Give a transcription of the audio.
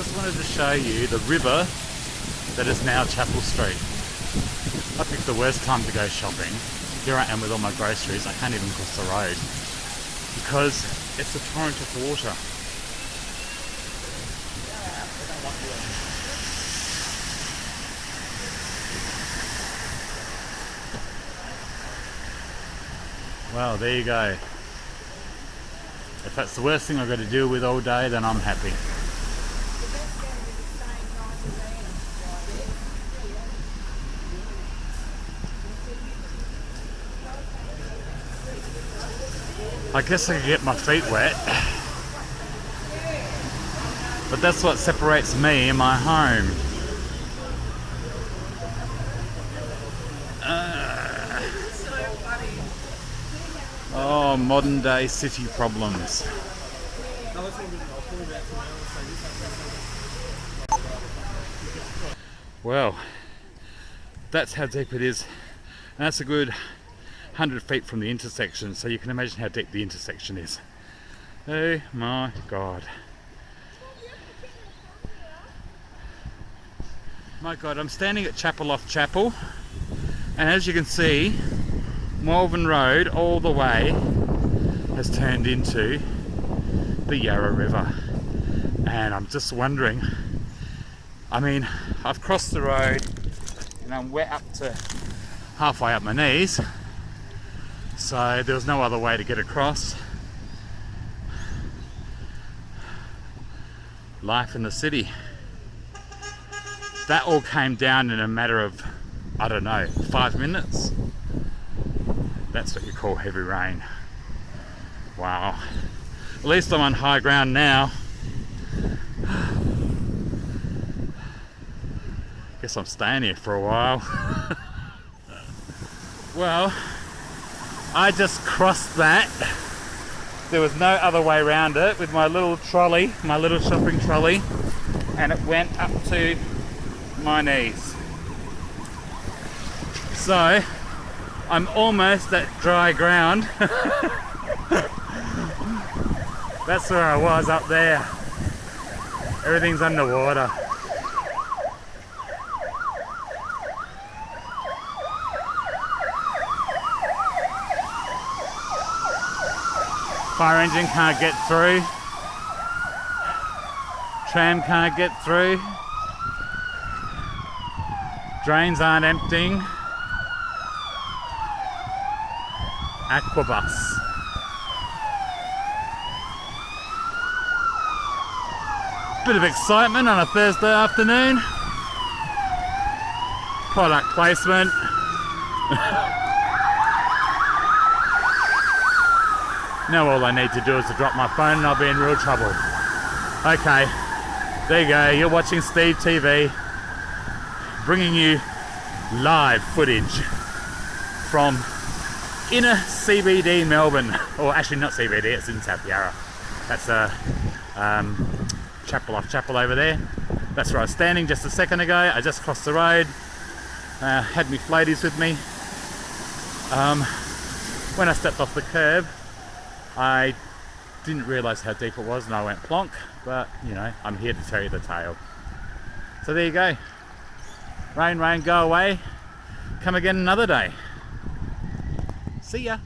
just wanted to show you the river that is now Chapel Street. I picked the worst time to go shopping. Here I am with all my groceries. I can't even cross the road because it's a torrent of water. Well, there you go. If that's the worst thing I've got to deal with all day, then I'm happy. I guess I could get my feet wet, but that's what separates me and my home. Oh, modern day city problems. Well, that's how deep it is. And that's a good 100 feet from the intersection, so you can imagine how deep the intersection is. Oh my God. My God, I'm standing at Chapel off Chapel, and as you can see, Melbourne Road all the way has turned into the Yarra River. And I'm just wondering, I mean, I've crossed the road and I'm wet up to halfway up my knees, so there was no other way to get across. Life in the city. That all came down in a matter of, I don't know, 5 minutes. That's what you call heavy rain. Wow. At least I'm on high ground now. Guess I'm staying here for a while. Well, I just crossed that. There was no other way around it with my little trolley, my little shopping trolley, and it went up to my knees. So, I'm almost at dry ground. That's where I was up there. Everything's underwater. Fire engine can't get through. Tram can't get through. Drains aren't emptying. Aquabus. Bit of excitement on a Thursday afternoon. Product placement. Now all I need to do is to drop my phone and I'll be in real trouble. Okay, there you go. You're watching Steve TV, bringing you live footage from inner CBD Melbourne, or actually not CBD, it's in South Yarra. That's Chapel off Chapel over there. That's where I was standing just a second ago. I just crossed the road, had me floaties with me. When I stepped off the curb, I didn't realise how deep it was and I went plonk, but you know, I'm here to tell you the tale. So there you go. Rain, rain, go away. Come again another day. See ya.